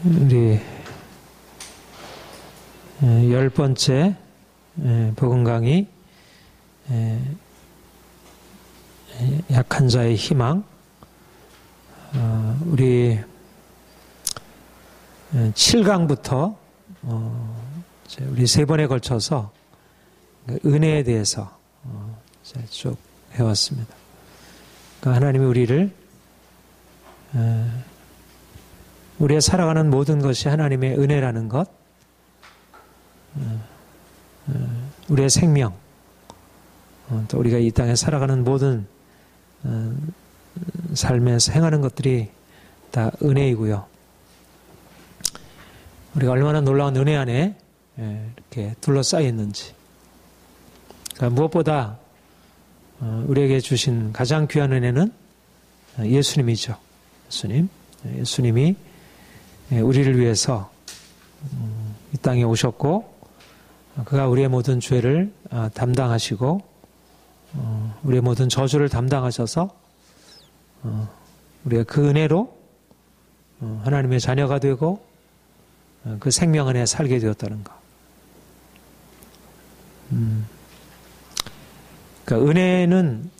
우리 10번째 복음 강의 약한 자의 희망. 우리 7강부터 우리 3번에 걸쳐서 은혜에 대해서 쭉 해왔습니다. 그러니까 하나님이 우리를 우리의 살아가는 모든 것이 하나님의 은혜라는 것, 우리의 생명, 또 우리가 이 땅에 살아가는 모든 삶에서 행하는 것들이 다 은혜이고요. 우리가 얼마나 놀라운 은혜 안에 이렇게 둘러싸여 있는지. 그러니까 무엇보다 우리에게 주신 가장 귀한 은혜는 예수님이죠. 예수님이 우리를 위해서 이 땅에 오셨고, 그가 우리의 모든 죄를 담당하시고 우리의 모든 저주를 담당하셔서 우리가 그 은혜로 하나님의 자녀가 되고 그 생명 안에 살게 되었다는 것. 그러니까 은혜는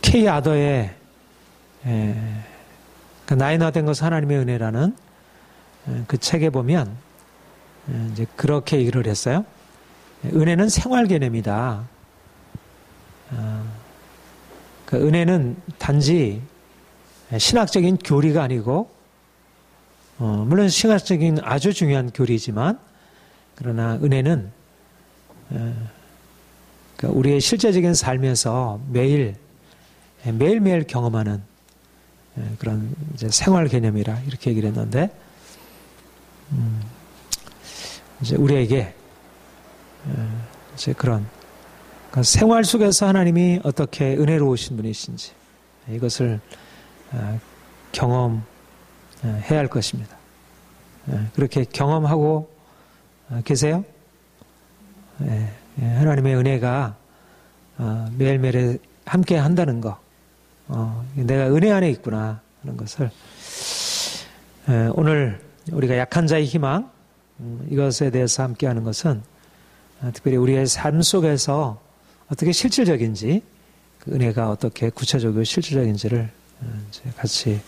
K 아더의 나이나 된 것은 하나님의 은혜라는 그 책에 보면 이제 그렇게 얘기를 했어요. 은혜는 생활 개념이다. 그 은혜는 단지 신학적인 교리가 아니고, 물론 신학적인 아주 중요한 교리지만, 그러나 은혜는 우리의 실제적인 삶에서 매일매일 경험하는 그런 이제 생활 개념이라 이렇게 얘기를 했는데, 이제 우리에게 이제 그런 그러니까 생활 속에서 하나님이 어떻게 은혜로우신 분이신지 이것을 경험해야 할 것입니다. 그렇게 경험하고 계세요? 하나님의 은혜가 매일매일 함께 한다는 거, 내가 은혜 안에 있구나 하는 것을 오늘 우리가 약한 자의 희망, 이것에 대해서 함께 하는 것은 특별히 우리의 삶 속에서 어떻게 실질적인지, 그 은혜가 어떻게 구체적이고 실질적인지를 같이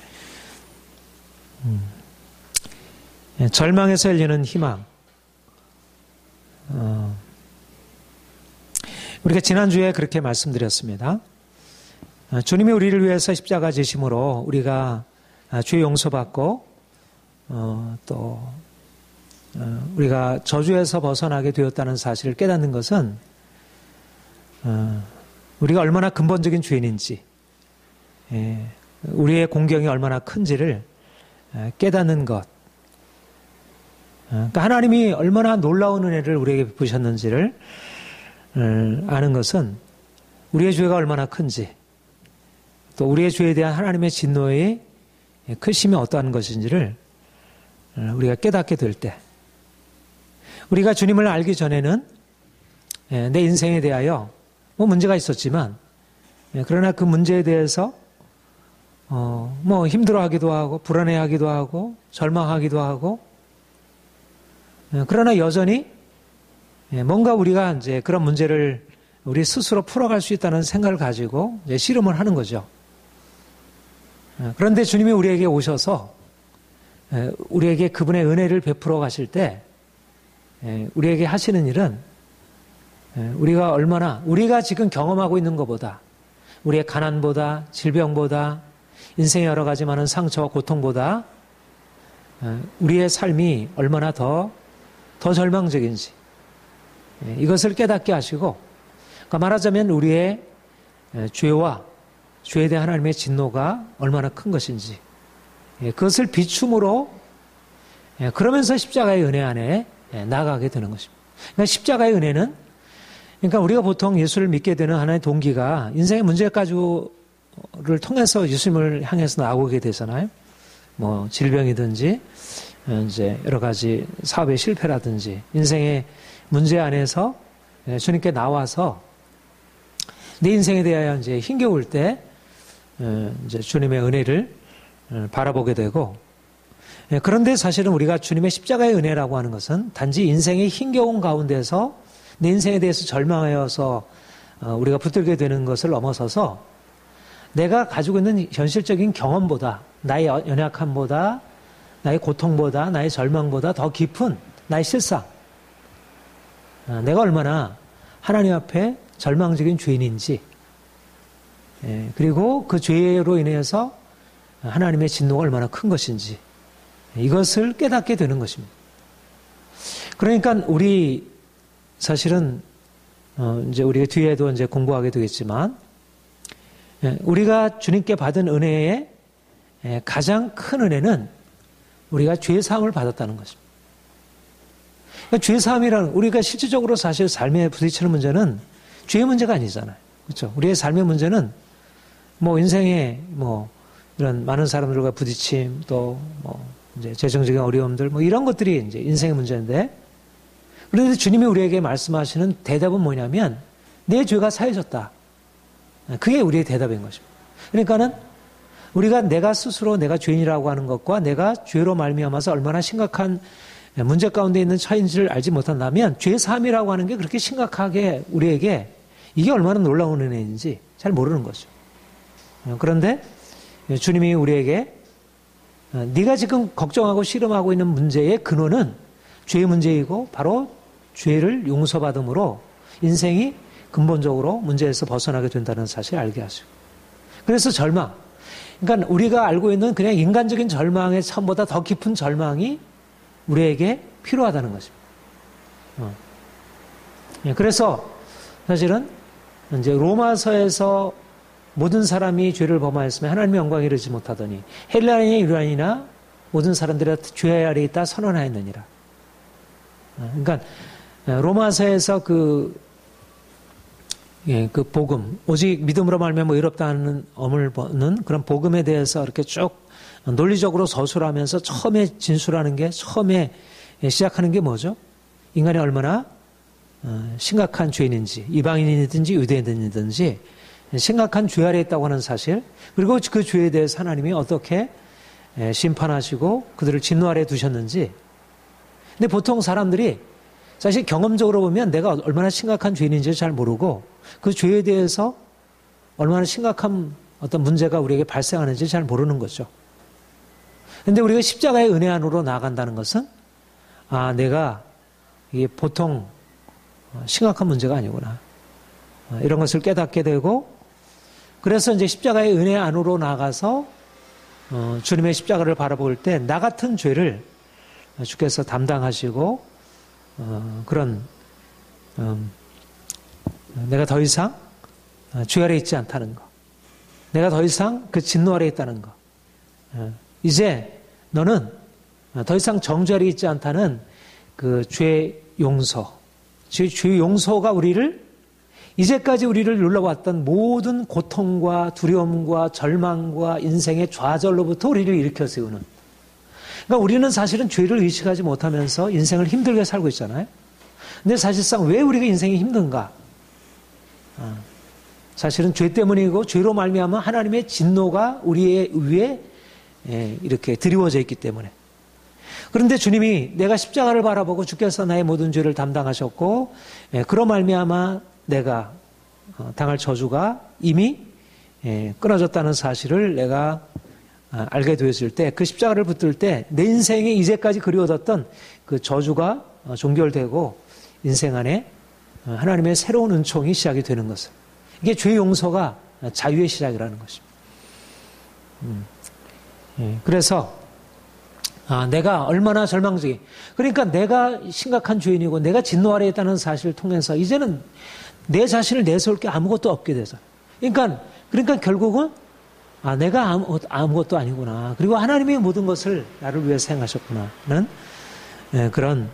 절망에서 열리는 희망. 우리가 지난주에 그렇게 말씀드렸습니다. 주님이 우리를 위해서 십자가 지심으로 우리가 죄 용서받고 또 우리가 저주에서 벗어나게 되었다는 사실을 깨닫는 것은 우리가 얼마나 근본적인 죄인인지, 우리의 공경이 얼마나 큰지를 깨닫는 것. 그러니까 하나님이 얼마나 놀라운 은혜를 우리에게 베푸셨는지를 아는 것은 우리의 죄가 얼마나 큰지, 또 우리의 죄에 대한 하나님의 진노의 크심이 어떠한 것인지를 우리가 깨닫게 될 때, 우리가 주님을 알기 전에는 내 인생에 대하여 뭐 문제가 있었지만, 그러나 그 문제에 대해서 뭐 힘들어하기도 하고 불안해하기도 하고 절망하기도 하고, 그러나 여전히 뭔가 우리가 이제 그런 문제를 우리 스스로 풀어갈 수 있다는 생각을 가지고 이제 씨름을 하는 거죠. 그런데 주님이 우리에게 오셔서 우리에게 그분의 은혜를 베풀어 가실 때 우리에게 하시는 일은 우리가 얼마나 우리가 지금 경험하고 있는 것보다, 우리의 가난보다 질병보다 인생의 여러 가지 많은 상처와 고통보다 우리의 삶이 얼마나 더 절망적인지 이것을 깨닫게 하시고, 그러니까 말하자면 우리의 죄와 죄에 대한 하나님의 진노가 얼마나 큰 것인지 그것을 비춤으로, 그러면서 십자가의 은혜 안에 나아가게 되는 것입니다. 그러니까 십자가의 은혜는, 그러니까 우리가 보통 예수를 믿게 되는 하나의 동기가 인생의 문제까지를 통해서 예수님을 향해서 나오게 되잖아요. 뭐 질병이든지 이제 여러 가지 사업의 실패라든지 인생의 문제 안에서 주님께 나와서 내 인생에 대하여 이제 힘겨울 때 이제 주님의 은혜를 바라보게 되고, 그런데 사실은 우리가 주님의 십자가의 은혜라고 하는 것은 단지 인생의 힘겨운 가운데서 내 인생에 대해서 절망하여서 우리가 붙들게 되는 것을 넘어서서 내가 가지고 있는 현실적인 경험보다, 나의 연약함보다, 나의 고통보다, 나의 절망보다 더 깊은 나의 실상, 내가 얼마나 하나님 앞에 절망적인 죄인인지, 그리고 그 죄로 인해서 하나님의 진노가 얼마나 큰 것인지, 이것을 깨닫게 되는 것입니다. 그러니까 우리 사실은 이제 우리가 뒤에도 이제 공부하게 되겠지만, 우리가 주님께 받은 은혜의 가장 큰 은혜는 우리가 죄 사함을 받았다는 것입니다. 그러니까 죄 사함이란, 우리가 실질적으로 사실 삶에 부딪히는 문제는 죄의 문제가 아니잖아요. 그렇죠? 우리의 삶의 문제는 뭐 인생에 뭐 이런 많은 사람들과 부딪힘, 또 뭐 이제 재정적인 어려움들, 뭐 이런 것들이 이제 인생의 문제인데, 그런데 주님이 우리에게 말씀하시는 대답은 뭐냐면, 내 죄가 사해졌다. 그게 우리의 대답인 것입니다. 그러니까는 우리가 내가 스스로 내가 죄인이라고 하는 것과 내가 죄로 말미암아서 얼마나 심각한 문제 가운데 있는 처인지를 알지 못한다면, 죄 사함이라고 하는 게 그렇게 심각하게 우리에게 이게 얼마나 놀라운 은혜인지 잘 모르는 거죠. 그런데 주님이 우리에게 네가 지금 걱정하고 씨름하고 있는 문제의 근원은 죄의 문제이고, 바로 죄를 용서받음으로 인생이 근본적으로 문제에서 벗어나게 된다는 사실을 알게 하시고, 그래서 절망, 그러니까 우리가 알고 있는 그냥 인간적인 절망의 참보다 더 깊은 절망이 우리에게 필요하다는 것입니다. 그래서 사실은 이제 로마서에서 모든 사람이 죄를 범하였으면 하나님의 영광에 이르지 못하더니 헬라인이나 유라인이나 모든 사람들이 죄 아래 있다 선언하였느니라. 그러니까 로마서에서 그 복음, 오직 믿음으로 말미암아 의롭다 하는 엄을 보는 그런 복음에 대해서 이렇게 쭉 논리적으로 서술하면서 처음에 진술하는 게, 처음에 시작하는 게 뭐죠? 인간이 얼마나 심각한 죄인인지, 이방인이든지 유대인이든지 심각한 죄 아래 있다고 하는 사실, 그리고 그 죄에 대해서 하나님이 어떻게 심판하시고 그들을 진노 아래 두셨는지. 근데 보통 사람들이 사실 경험적으로 보면 내가 얼마나 심각한 죄인인지 잘 모르고 그 죄에 대해서 얼마나 심각한 어떤 문제가 우리에게 발생하는지 잘 모르는 거죠. 그런데 우리가 십자가의 은혜 안으로 나아간다는 것은, 내가 이게 보통 심각한 문제가 아니구나, 이런 것을 깨닫게 되고, 그래서 이제 십자가의 은혜 안으로 나가서 주님의 십자가를 바라볼 때 나 같은 죄를 주께서 담당하시고, 그런 내가 더 이상 죄 아래 있지 않다는 것, 내가 더 이상 그 진노 아래 있다는 것, 이제 너는 더 이상 정죄 아래 있지 않다는 그 죄 용서, 죄 용서가 우리를, 이제까지 우리를 눌러왔던 모든 고통과 두려움과 절망과 인생의 좌절로부터 우리를 일으켜 세우는, 그러니까 우리는 사실은 죄를 의식하지 못하면서 인생을 힘들게 살고 있잖아요. 근데 사실상 왜 우리가 인생이 힘든가? 사실은 죄 때문이고, 죄로 말미암아 하나님의 진노가 우리의 위에 이렇게 드리워져 있기 때문에. 그런데 주님이, 내가 십자가를 바라보고 주께서 나의 모든 죄를 담당하셨고, 그로 말미암아 내가 당할 저주가 이미 끊어졌다는 사실을 내가 알게 되었을 때, 그 십자가를 붙들 때 내 인생에 이제까지 그리워졌던 그 저주가 종결되고 인생 안에 하나님의 새로운 은총이 시작이 되는 것을, 이게 죄 용서가 자유의 시작이라는 것입니다. 그래서 내가 얼마나 절망적이, 그러니까 내가 심각한 죄인이고 내가 진노 아래에 있다는 사실을 통해서 이제는 내 자신을 내세울 게 아무것도 없게 돼서, 그러니까 결국은 내가 아무것도 아니구나, 그리고 하나님이 모든 것을 나를 위해서 행하셨구나는 그런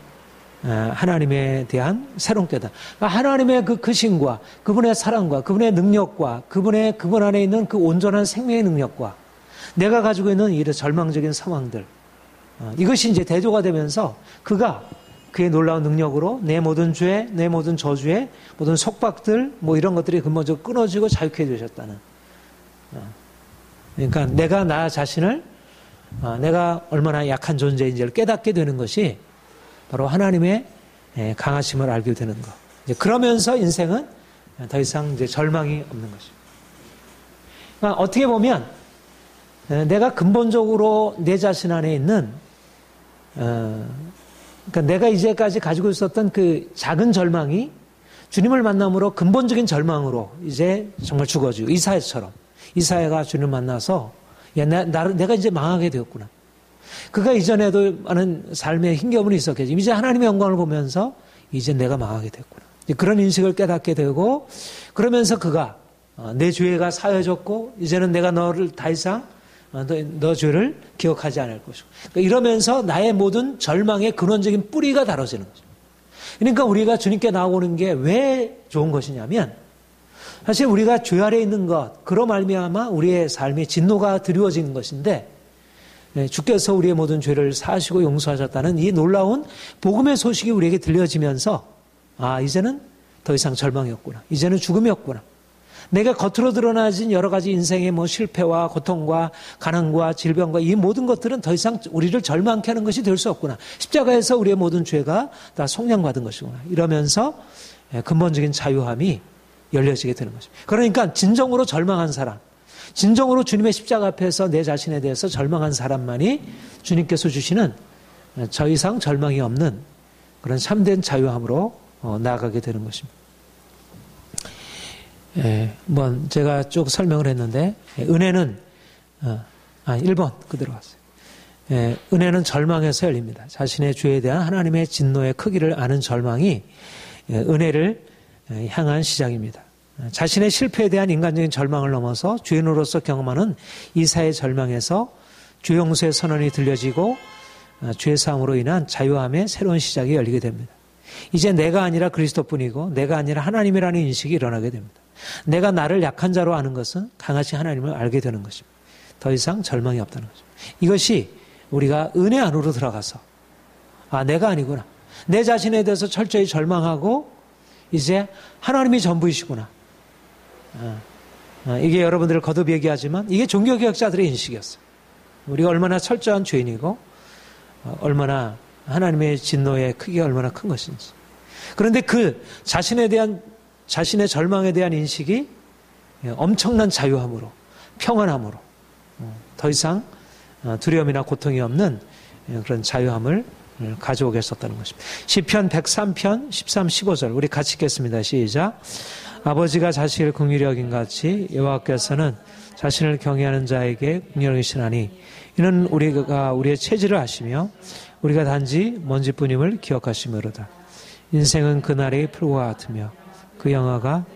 하나님에 대한 새로운 깨달음, 하나님의 그 크심과 그분의 사랑과 그분의 능력과 그분 안에 있는 그 온전한 생명의 능력과 내가 가지고 있는 이런 절망적인 상황들, 이것이 이제 대조가 되면서 그의 놀라운 능력으로 내 모든 죄, 내 모든 저주의 모든 속박들, 뭐 이런 것들이 근본적으로 끊어지고 자유케 되셨다는, 그러니까 내가 나 자신을 내가 얼마나 약한 존재인지를 깨닫게 되는 것이 바로 하나님의 강하심을 알게 되는 것. 그러면서 인생은 더 이상 이제 절망이 없는 것입니다. 그러니까 어떻게 보면 내가 근본적으로 내 자신 안에 있는 그러니까 내가 이제까지 가지고 있었던 그 작은 절망이 주님을 만남으로 근본적인 절망으로 이제 정말 죽어지고 이사야가 주님을 만나서 내가 이제 망하게 되었구나. 그가 이전에도 많은 삶의 힘겨움이 있었겠지. 이제 하나님의 영광을 보면서 이제 내가 망하게 됐구나. 그런 인식을 깨닫게 되고 그러면서 그가 내 죄가 사여졌고 이제는 내가 너를 더 이상 너 죄를 기억하지 않을 것이고 그러니까 이러면서 나의 모든 절망의 근원적인 뿌리가 다뤄지는 거죠. 그러니까 우리가 주님께 나오는 게 왜 좋은 것이냐면 사실 우리가 죄 아래 있는 것 그로 말미암아 우리의 삶의 진노가 드리워지는 것인데 주께서 우리의 모든 죄를 사하시고 용서하셨다는 이 놀라운 복음의 소식이 우리에게 들려지면서 이제는 더 이상 절망이 없구나. 이제는 죽음이 없구나. 내가 겉으로 드러나진 여러 가지 인생의 실패와 고통과 가난과 질병과 이 모든 것들은 더 이상 우리를 절망케 하는 것이 될 수 없구나. 십자가에서 우리의 모든 죄가 다 속량받은 것이구나. 이러면서 근본적인 자유함이 열려지게 되는 것입니다. 그러니까 진정으로 절망한 사람, 진정으로 주님의 십자가 앞에서 내 자신에 대해서 절망한 사람만이 주님께서 주시는 더 이상 절망이 없는 그런 참된 자유함으로 나아가게 되는 것입니다. 제가 쭉 설명을 했는데, 은혜는, 1번 그대로 갔어요. 은혜는 절망에서 열립니다. 자신의 죄에 대한 하나님의 진노의 크기를 아는 절망이 은혜를 향한 시작입니다. 자신의 실패에 대한 인간적인 절망을 넘어서 죄인으로서 경험하는 이사의 절망에서 죄 용서의 선언이 들려지고 죄 사함으로 인한 자유함의 새로운 시작이 열리게 됩니다. 이제 내가 아니라 그리스도뿐이고 내가 아니라 하나님이라는 인식이 일어나게 됩니다. 내가 나를 약한 자로 아는 것은 강하신 하나님을 알게 되는 것입니다. 더 이상 절망이 없다는 거죠. 이것이 우리가 은혜 안으로 들어가서 내가 아니구나. 내 자신에 대해서 철저히 절망하고 이제 하나님이 전부이시구나. 이게 여러분들을 거듭 얘기하지만 이게 종교개혁자들의 인식이었어요. 우리가 얼마나 철저한 죄인이고 얼마나 하나님의 진노의 크기가 얼마나 큰 것인지. 그런데 그 자신의 절망에 대한 인식이 엄청난 자유함으로 평안함으로 더 이상 두려움이나 고통이 없는 그런 자유함을 가져오게 했었다는 것입니다. 시편 103편 13, 15절 우리 같이 읽겠습니다. 시작. 아버지가 자식을 긍휼히 여긴 같이 여호와께서는 자신을 경외하는 자에게 긍휼히 여기시나니 이는 우리가 우리의 체질을 아시며 우리가 단지 먼지뿐임을 기억하심으로다. 인생은 그날의 풀과 같으며 그 영화가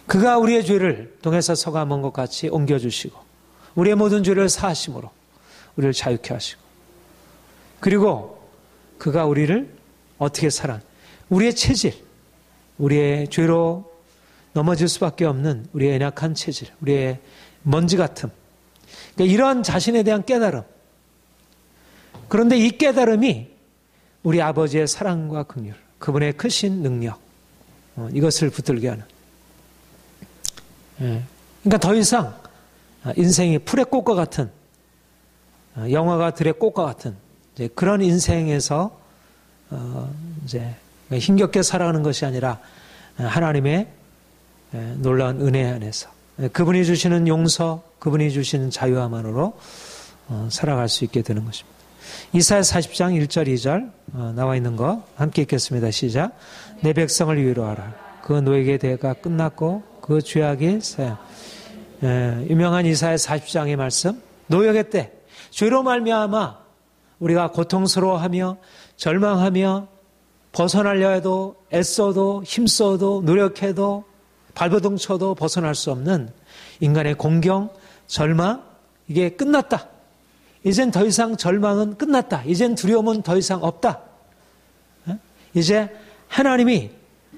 그가 우리의 죄를 동에서 서가 먼 것 같이 옮겨주시고 우리의 모든 죄를 사하심으로 우리를 자유케 하시고 그리고 그가 우리를 어떻게 우리의 체질, 우리의 죄로 넘어질 수밖에 없는 우리의 연약한 체질, 우리의 먼지 같음, 그러니까 이러한 자신에 대한 깨달음. 그런데 이 깨달음이 우리 아버지의 사랑과 긍휼, 그분의 크신 능력, 이것을 붙들게 하는. 그러니까 더 이상 인생이 풀의 꽃과 같은, 영화가 들의 꽃과 같은 이제 그런 인생에서 이제 힘겹게 살아가는 것이 아니라 하나님의 놀라운 은혜 안에서 그분이 주시는 용서, 그분이 주시는 자유함으로 살아갈 수 있게 되는 것입니다. 이사야 40장 1절 2절 나와 있는 거 함께 읽겠습니다. 시작. 내 백성을 위로하라. 그 노예의 대가 끝났고 그 죄악이 사양. 유명한 이사야 40장의 말씀. 노역의 때 죄로 말미암아 우리가 고통스러워하며 절망하며 벗어나려 해도 애써도 힘써도 노력해도 발버둥 쳐도 벗어날 수 없는 인간의 공경, 절망, 이게 끝났다. 이젠 더 이상 절망은 끝났다. 이젠 두려움은 더 이상 없다. 이제 하나님이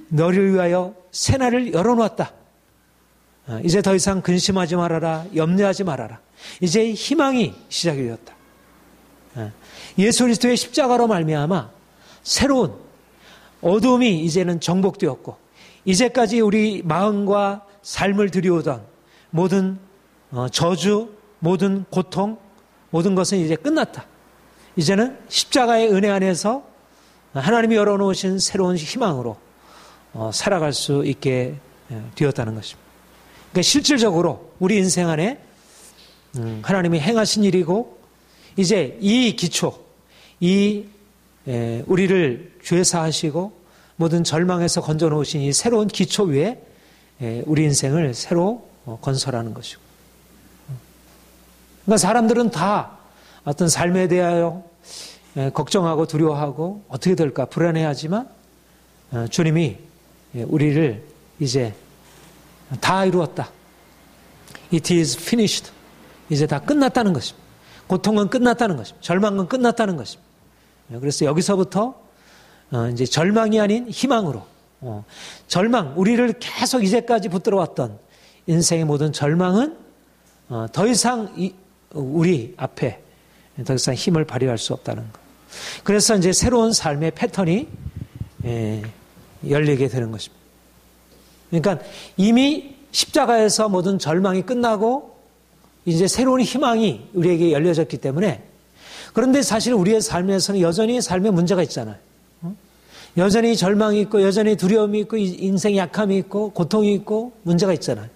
너를 위하여 새날을 열어놓았다. 이제 더 이상 근심하지 말아라. 염려하지 말아라. 이제 희망이 시작이 되었다. 예수 그리스도의 십자가로 말미암아 새로운 어둠이 이제는 정복되었고 이제까지 우리 마음과 삶을 들여오던 모든 저주, 모든 고통, 모든 것은 이제 끝났다. 이제는 십자가의 은혜 안에서 하나님이 열어놓으신 새로운 희망으로 살아갈 수 있게 되었다는 것입니다. 그러니까 실질적으로 우리 인생 안에 하나님이 행하신 일이고, 이제 이 기초, 우리를 죄사하시고 모든 절망에서 건져놓으신 이 새로운 기초 위에 우리 인생을 새로 건설하는 것이고. 그러니까 사람들은 다 어떤 삶에 대하여 걱정하고 두려워하고 어떻게 될까 불안해하지만, 주님이 우리를 이제 다 이루었다. It is finished. 이제 다 끝났다는 것입니다. 고통은 끝났다는 것입니다. 절망은 끝났다는 것입니다. 그래서 여기서부터 이제 절망이 아닌 희망으로, 절망, 우리를 계속 이제까지 붙들어왔던 인생의 모든 절망은 더 이상 우리 앞에 더 이상 힘을 발휘할 수 없다는 것. 그래서 이제 새로운 삶의 패턴이 열리게 되는 것입니다. 그러니까 이미 십자가에서 모든 절망이 끝나고 이제 새로운 희망이 우리에게 열려졌기 때문에, 그런데 사실 우리의 삶에서는 여전히 삶에 문제가 있잖아요. 여전히 절망이 있고, 여전히 두려움이 있고, 인생의 약함이 있고, 고통이 있고, 문제가 있잖아요.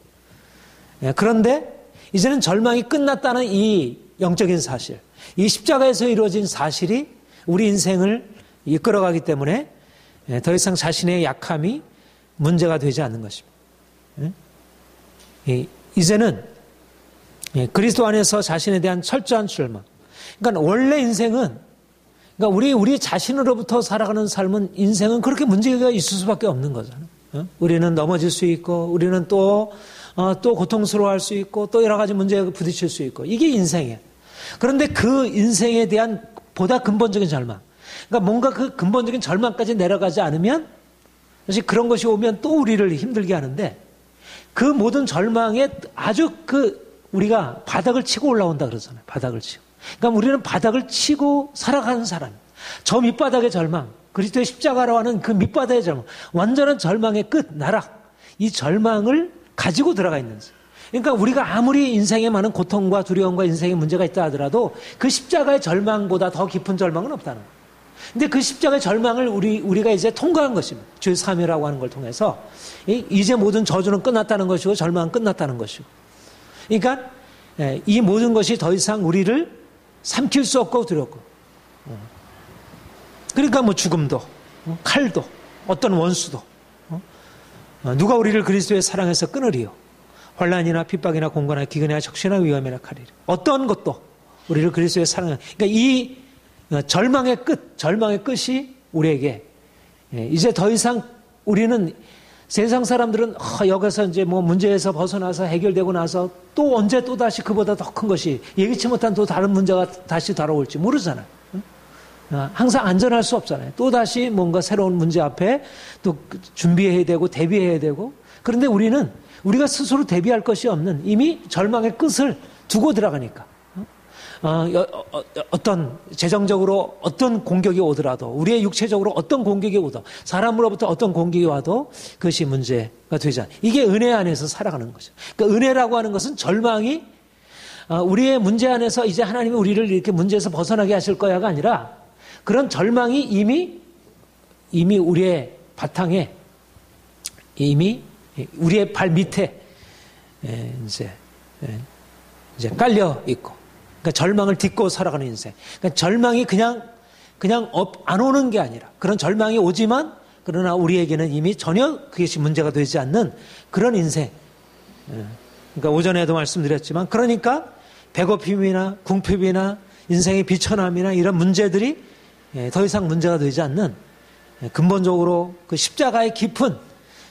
그런데 이제는 절망이 끝났다는 이 영적인 사실, 이 십자가에서 이루어진 사실이 우리 인생을 이끌어가기 때문에 더 이상 자신의 약함이 문제가 되지 않는 것입니다. 이제는 그리스도 안에서 자신에 대한 철저한 출망. 그러니까 원래 인생은, 그러니까 우리 자신으로부터 살아가는 삶은, 인생은 그렇게 문제가 있을 수밖에 없는 거잖아요. 우리는 넘어질 수 있고, 우리는 또 고통스러워할 수 있고, 또 여러 가지 문제에 부딪힐 수 있고, 이게 인생이에요. 그런데 그 인생에 대한 보다 근본적인 절망, 그러니까 뭔가 그 근본적인 절망까지 내려가지 않으면, 사실 그런 것이 오면 또 우리를 힘들게 하는데, 그 모든 절망에 아주 우리가 바닥을 치고 올라온다 그러잖아요. 바닥을 치고. 그러니까 우리는 바닥을 치고 살아가는 사람. 저 밑바닥의 절망, 그리스도의 십자가로 하는 그 밑바닥의 절망, 완전한 절망의 끝, 나락, 이 절망을 가지고 들어가 있는 거예요. 그러니까 우리가 아무리 인생에 많은 고통과 두려움과 인생에 문제가 있다 하더라도 그 십자가의 절망보다 더 깊은 절망은 없다는 거예요. 근데 그 십자가의 절망을 우리가 이제 통과한 것입니다. 죄 사함이라고 하는 걸 통해서 이제 모든 저주는 끝났다는 것이고 절망은 끝났다는 것이고. 그러니까 이 모든 것이 더 이상 우리를 삼킬 수 없고 두렵고. 그러니까 뭐 죽음도, 칼도, 어떤 원수도, 누가 우리를 그리스도의 사랑에서 끊으리요. 환난이나 핍박이나 공고나 기근이나 적시나 위험이나 칼이리. 어떤 것도 우리를 그리스도의 사랑에. 그러니까 이 절망의 끝이 우리에게 이제 더 이상 우리는, 세상 사람들은 여기서 이제 뭐 문제에서 벗어나서 해결되고 나서 또 언제 또 다시 그보다 더 큰 것이, 예기치 못한 또 다른 문제가 다시 다가올지 모르잖아요. 항상 안전할 수 없잖아요. 또 다시 뭔가 새로운 문제 앞에 또 준비해야 되고 대비해야 되고. 그런데 우리는 우리가 스스로 대비할 것이 없는, 이미 절망의 끝을 두고 들어가니까. 어떤 재정적으로 어떤 공격이 오더라도, 우리의 육체적으로 어떤 공격이 오도, 사람으로부터 어떤 공격이 와도 그것이 문제가 되지 않아요. 이게 은혜 안에서 살아가는 거죠. 그러니까 은혜라고 하는 것은 절망이 우리의 문제 안에서 이제 하나님이 우리를 이렇게 문제에서 벗어나게 하실 거야가 아니라, 그런 절망이 이미 우리의 바탕에, 이미 우리의 발 밑에 이제 깔려 있고, 그러니까 절망을 딛고 살아가는 인생. 그러니까 절망이 그냥 안 오는 게 아니라, 그런 절망이 오지만 그러나 우리에게는 이미 전혀 그것이 문제가 되지 않는 그런 인생. 그러니까 오전에도 말씀드렸지만, 그러니까 배고픔이나 궁핍이나 인생의 비천함이나 이런 문제들이 더 이상 문제가 되지 않는, 근본적으로 그 십자가의 깊은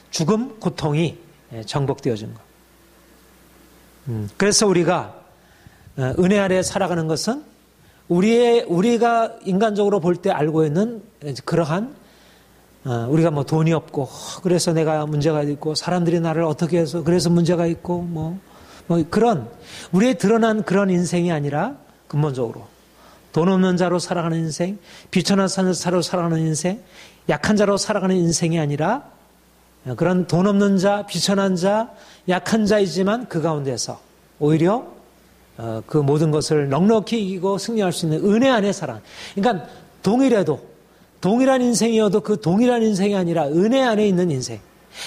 죽음, 고통이 정복되어진 것. 그래서 우리가 은혜 아래 살아가는 것은 우리가 인간적으로 볼 때 알고 있는 그러한, 우리가 뭐 돈이 없고 그래서 내가 문제가 있고 사람들이 나를 어떻게 해서 그래서 문제가 있고 뭐 그런 우리의 드러난 그런 인생이 아니라, 근본적으로 돈 없는 자로 살아가는 인생, 비천한 자로 살아가는 인생, 약한 자로 살아가는 인생이 아니라, 그런 돈 없는 자, 비천한 자, 약한 자이지만 그 가운데서 오히려 그 모든 것을 넉넉히 이기고 승리할 수 있는 은혜 안에 살아. 그러니까 동일한 인생이어도 그 동일한 인생이 아니라 은혜 안에 있는 인생.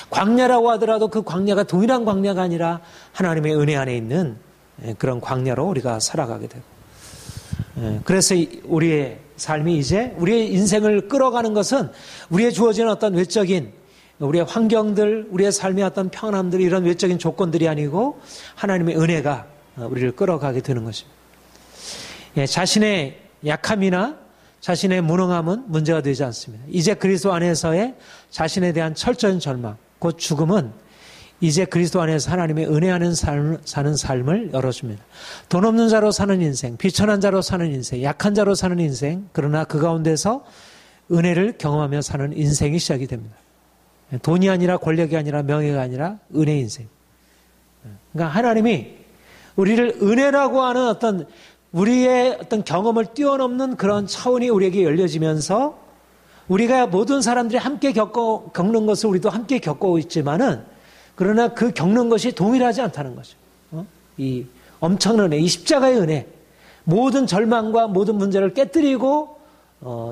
광야라고 하더라도 그 광야가 동일한 광야가 아니라 하나님의 은혜 안에 있는 그런 광야로 우리가 살아가게 되고. 그래서 우리의 삶이 이제 우리의 인생을 끌어가는 것은 우리의 주어진 어떤 외적인 우리의 환경들, 우리의 삶의 어떤 평안함들, 이런 외적인 조건들이 아니고 하나님의 은혜가 우리를 끌어가게 되는 것입니다. 자신의 약함이나 자신의 무능함은 문제가 되지 않습니다. 이제 그리스도 안에서의 자신에 대한 철저한 절망, 곧 죽음은 이제 그리스도 안에서 하나님의 은혜 안에 사는 삶을 열어줍니다. 돈 없는 자로 사는 인생, 비천한 자로 사는 인생, 약한 자로 사는 인생, 그러나 그 가운데서 은혜를 경험하며 사는 인생이 시작이 됩니다. 돈이 아니라 권력이 아니라 명예가 아니라 은혜 인생. 그러니까 하나님이 우리를 은혜라고 하는 어떤 우리의 어떤 경험을 뛰어넘는 그런 차원이 우리에게 열려지면서 우리가 모든 사람들이 함께 겪는 것을 우리도 함께 겪고 있지만은 그러나 그 겪는 것이 동일하지 않다는 거죠. 이 엄청난 은혜, 이 십자가의 은혜, 모든 절망과 모든 문제를 깨뜨리고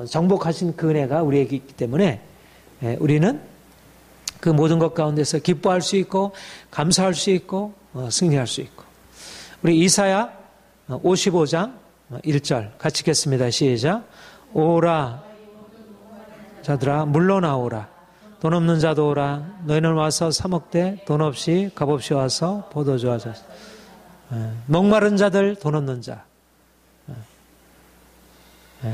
정복하신 그 은혜가 우리에게 있기 때문에 우리는 그 모든 것 가운데서 기뻐할 수 있고 감사할 수 있고 승리할 수 있고. 우리 이사야 55장 1절 같이 읽겠습니다. 시작. 오라 자들아 물러나오라. 돈 없는 자도 오라. 너희는 와서 사 먹되 돈 없이 값없이 와서 포도주 하자. 목마른 자들 돈 없는 자.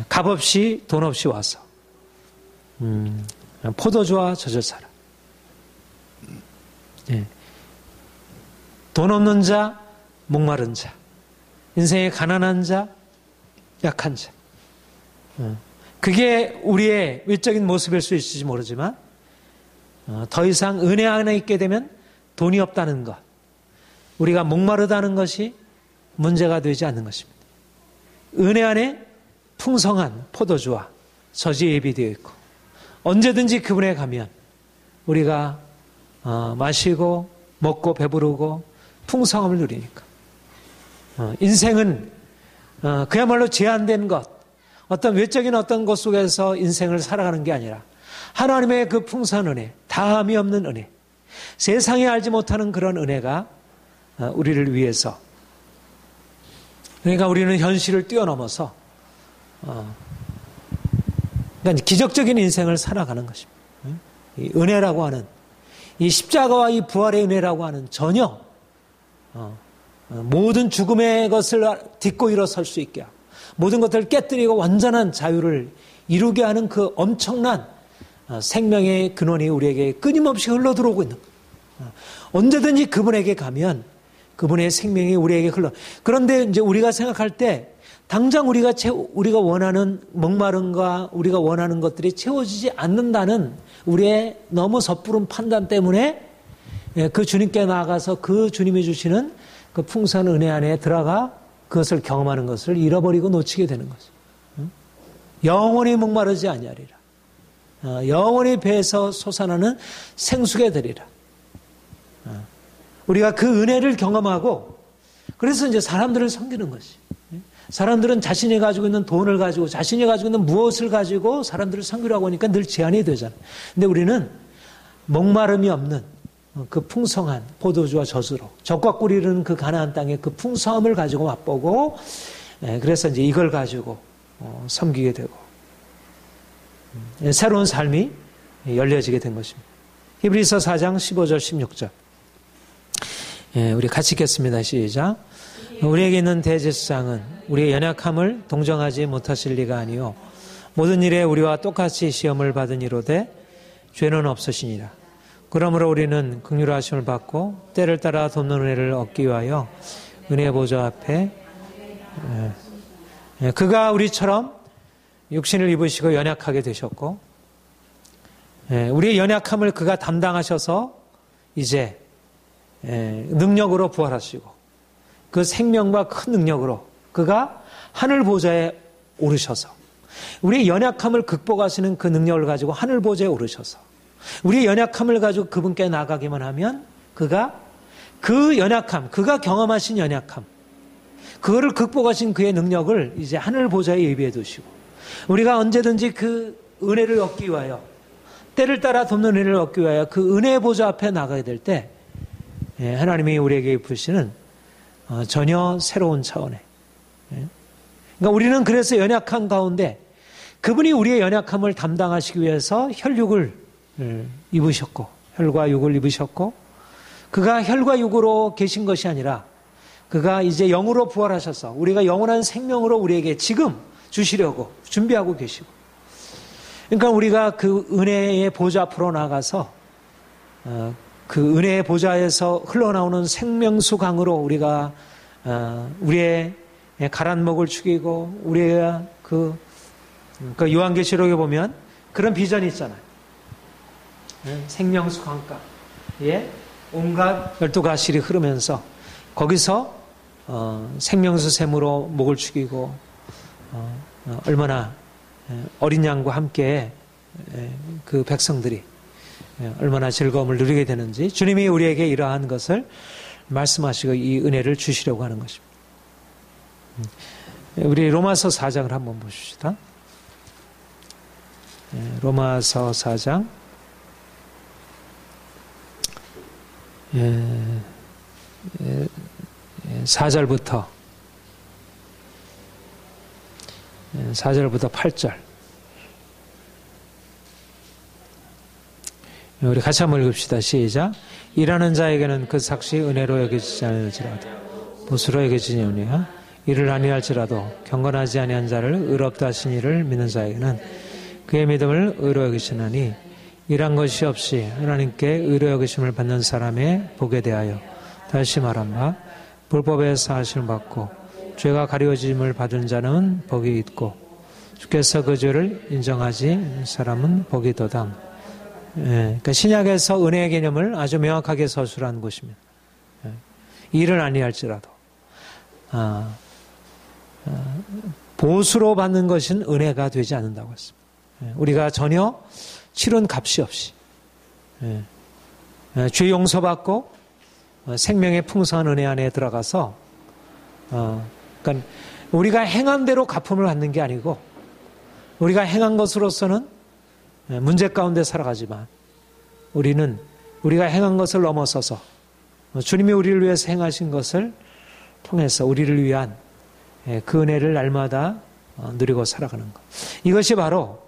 값없이 돈 없이 와서 포도주와 젖을 사라. 돈 없는 자, 목마른 자, 인생에 가난한 자, 약한 자. 그게 우리의 외적인 모습일 수 있을지 모르지만 더 이상 은혜 안에 있게 되면 돈이 없다는 것, 우리가 목마르다는 것이 문제가 되지 않는 것입니다. 은혜 안에 풍성한 포도주와 젖이 예비되어 있고 언제든지 그분에 가면 우리가 마시고 먹고 배부르고 풍성함을 누리니까. 인생은 그야말로 제한된 것, 어떤 외적인 어떤 것 속에서 인생을 살아가는 게 아니라 하나님의 그 풍성한 은혜, 다함이 없는 은혜, 세상에 알지 못하는 그런 은혜가 우리를 위해서, 그러니까 우리는 현실을 뛰어넘어서 그러니까 기적적인 인생을 살아가는 것입니다. 이 은혜라고 하는, 이 십자가와 이 부활의 은혜라고 하는 전혀 모든 죽음의 것을 딛고 일어설 수 있게 하고 모든 것들을 깨뜨리고 완전한 자유를 이루게 하는 그 엄청난 생명의 근원이 우리에게 끊임없이 흘러들어오고 있는 거예요. 언제든지 그분에게 가면 그분의 생명이 우리에게 흘러. 그런데 이제 우리가 생각할 때 당장 우리가 원하는 목마름과 우리가 원하는 것들이 채워지지 않는다는 우리의 너무 섣부른 판단 때문에 그 주님께 나아가서 그 주님이 주시는 그 풍성한 은혜 안에 들어가 그것을 경험하는 것을 잃어버리고 놓치게 되는 거죠. 영원히 목마르지 아니하리라. 영원히 배에서 솟아나는 생수가 되리라. 우리가 그 은혜를 경험하고 그래서 이제 사람들을 섬기는 것이. 사람들은 자신이 가지고 있는 돈을 가지고 자신이 가지고 있는 무엇을 가지고 사람들을 섬기려고 하니까 늘 제한이 되잖아요. 근데 우리는 목마름이 없는 그 풍성한 포도주와 젖으로 젖과 꿀이 흐르는 그 가나안 땅의 그 풍성함을 가지고 맛보고 그래서 이제 이걸 가지고 섬기게 되고 새로운 삶이 열려지게 된 것입니다. 히브리서 4장 15절 16절 우리 같이 읽겠습니다. 시작. 우리에게 있는 대제사장은 우리의 연약함을 동정하지 못하실 리가 아니요 모든 일에 우리와 똑같이 시험을 받은 이로되 죄는 없으시니라. 그러므로 우리는 긍휼하심을 받고 때를 따라 돕는 은혜를 얻기 위하여 은혜 보좌 앞에 그가 우리처럼 육신을 입으시고 연약하게 되셨고 우리의 연약함을 그가 담당하셔서 이제 능력으로 부활하시고 그 생명과 큰 능력으로 그가 하늘 보좌에 오르셔서 우리의 연약함을 극복하시는 그 능력을 가지고 하늘 보좌에 오르셔서 우리의 연약함을 가지고 그분께 나가기만 하면 그가 그 연약함, 그가 경험하신 연약함, 그거를 극복하신 그의 능력을 이제 하늘 보좌에 예비해 두시고, 우리가 언제든지 그 은혜를 얻기 위하여, 때를 따라 돕는 은혜를 얻기 위하여 그 은혜의 보좌 앞에 나가게 될 때 하나님이 우리에게 입으시는 전혀 새로운 차원의, 그러니까 우리는 그래서 연약한 가운데 그분이 우리의 연약함을 담당하시기 위해서 혈육을 입으셨고, 혈과 육을 입으셨고, 그가 혈과 육으로 계신 것이 아니라 그가 이제 영으로 부활하셔서 우리가 영원한 생명으로 우리에게 지금 주시려고 준비하고 계시고, 그러니까 우리가 그 은혜의 보좌 앞으로 나가서 그 은혜의 보좌에서 흘러나오는 생명수 강으로 우리가 우리의 가란 목을 죽이고, 우리가 그 요한계시록에 보면 그런 비전이 있잖아요. 생명수 강가에 온갖 12가실이 흐르면서 거기서 생명수 샘으로 목을 죽이고 얼마나 어린 양과 함께 그 백성들이 얼마나 즐거움을 누리게 되는지 주님이 우리에게 이러한 것을 말씀하시고 이 은혜를 주시려고 하는 것입니다. 우리 로마서 4장을 한번 보십시다. 로마서 4장 4절부터 8절 우리 같이 한번 읽읍시다. 시작. 일하는 자에게는 그 삭시 은혜로 여겨지지 않을지라도 보수로 여겨지느니라. 이를 아니할지라도 경건하지 아니한 자를 의롭다 하신 이를 믿는 자에게는 그의 믿음을 의로 여기시나니 일한 것이 없이 하나님께 의로 여기심을 받는 사람의 복에 대하여 다시 말한 바 불법의 사하심을 받고 죄가 가려짐을 받은 자는 복이 있고 주께서 그 죄를 인정하지 않는 사람은 복이 더당. 그러니까 신약에서 은혜의 개념을 아주 명확하게 서술한 것입니다. 일을 아니할지라도 보수로 받는 것은 은혜가 되지 않는다고 했습니다. 우리가 전혀 치른 값이 없이 죄 용서받고 생명의 풍성한 은혜 안에 들어가서 그러니까 우리가 행한 대로 갚음을 받는 게 아니고 우리가 행한 것으로서는 문제 가운데 살아가지만 우리는 우리가 행한 것을 넘어서서 주님이 우리를 위해서 행하신 것을 통해서 우리를 위한 그 은혜를 날마다 누리고 살아가는 것. 이것이 바로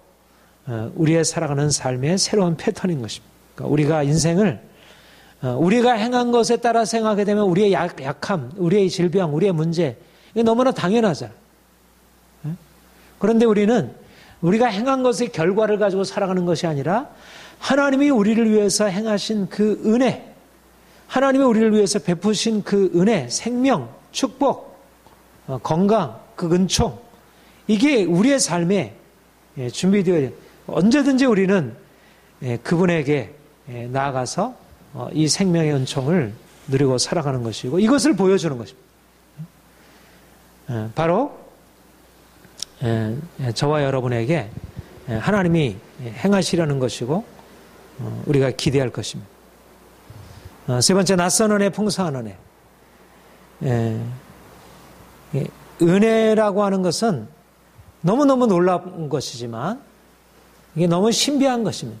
우리의 살아가는 삶의 새로운 패턴인 것입니다. 그러니까 우리가 인생을 우리가 행한 것에 따라서 행하게 되면 우리의 약함, 우리의 질병, 우리의 문제 이게 너무나 당연하잖아요. 그런데 우리는 우리가 행한 것의 결과를 가지고 살아가는 것이 아니라 하나님이 우리를 위해서 행하신 그 은혜, 하나님이 우리를 위해서 베푸신 그 은혜, 생명, 축복, 건강, 그 은총 이게 우리의 삶에 준비되어 언제든지 우리는 그분에게 나아가서 이 생명의 은총을 누리고 살아가는 것이고 이것을 보여주는 것입니다. 바로 저와 여러분에게 하나님이 행하시려는 것이고 우리가 기대할 것입니다. 세 번째, 낯선 은혜, 풍성한 은혜. 은혜라고 하는 것은 너무너무 놀라운 것이지만 이게 너무 신비한 것입니다.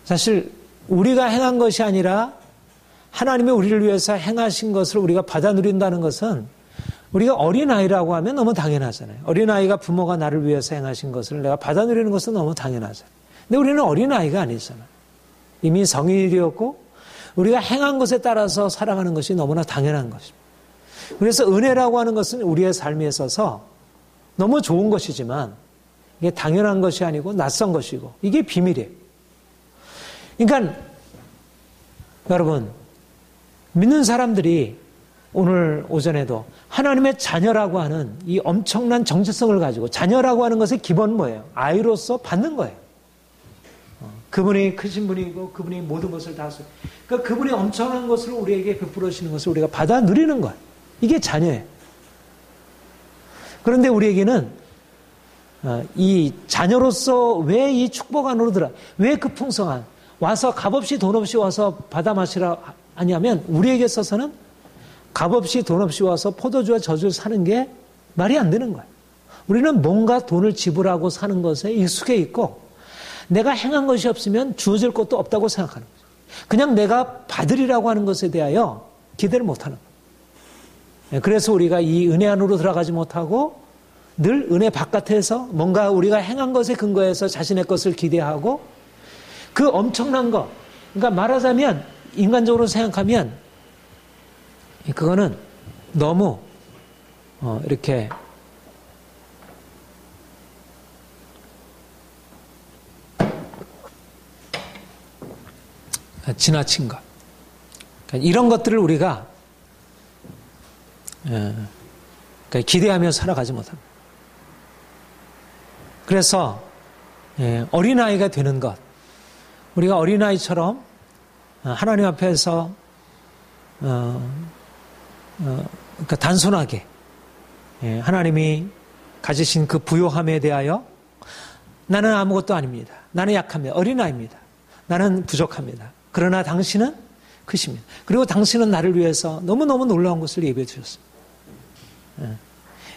사실 우리가 행한 것이 아니라 하나님이 우리를 위해서 행하신 것을 우리가 받아 누린다는 것은 우리가 어린아이라고 하면 너무 당연하잖아요. 어린아이가 부모가 나를 위해서 행하신 것을 내가 받아 누리는 것은 너무 당연하잖아요. 근데 우리는 어린아이가 아니잖아요. 이미 성인이 되었고 우리가 행한 것에 따라서 살아가는 것이 너무나 당연한 것입니다. 그래서 은혜라고 하는 것은 우리의 삶에 있어서 너무 좋은 것이지만 이게 당연한 것이 아니고 낯선 것이고 이게 비밀이에요. 그러니까 여러분 믿는 사람들이 오늘 오전에도 하나님의 자녀라고 하는 이 엄청난 정체성을 가지고 자녀라고 하는 것의 기본은 뭐예요? 아이로서 받는 거예요. 그분이 크신 분이고 그분이 모든 것을 다 하시고 그러니까 그분이 엄청난 것을 우리에게 베풀어 주시는 것을 우리가 받아 누리는 거예요. 이게 자녀예요. 그런데 우리에게는 이 자녀로서 왜 이 축복 안으로 들어 왜 그 풍성한 와서 값없이 돈 없이 와서 받아 마시라 아니하면 우리에게 있어서는 값없이 돈 없이 와서 포도주와 저주를 사는 게 말이 안 되는 거예요. 우리는 뭔가 돈을 지불하고 사는 것에 익숙해 있고 내가 행한 것이 없으면 주어질 것도 없다고 생각하는 거죠. 그냥 내가 받으리라고 하는 것에 대하여 기대를 못하는 거예요. 그래서 우리가 이 은혜 안으로 들어가지 못하고 늘 은혜 바깥에서 뭔가 우리가 행한 것에 근거해서 자신의 것을 기대하고 그 엄청난 것, 그러니까 말하자면 인간적으로 생각하면 그거는 너무 이렇게 지나친 것. 그러니까 이런 것들을 우리가 기대하며 살아가지 못합니다. 그래서 어린아이가 되는 것. 우리가 어린아이처럼 하나님 앞에서 그러니까 단순하게 하나님이 가지신 그 부요함에 대하여 나는 아무것도 아닙니다. 나는 약합니다. 어린아이입니다. 나는 부족합니다. 그러나 당신은 크십니다. 그리고 당신은 나를 위해서 너무너무 놀라운 것을 예비해 주셨습니다.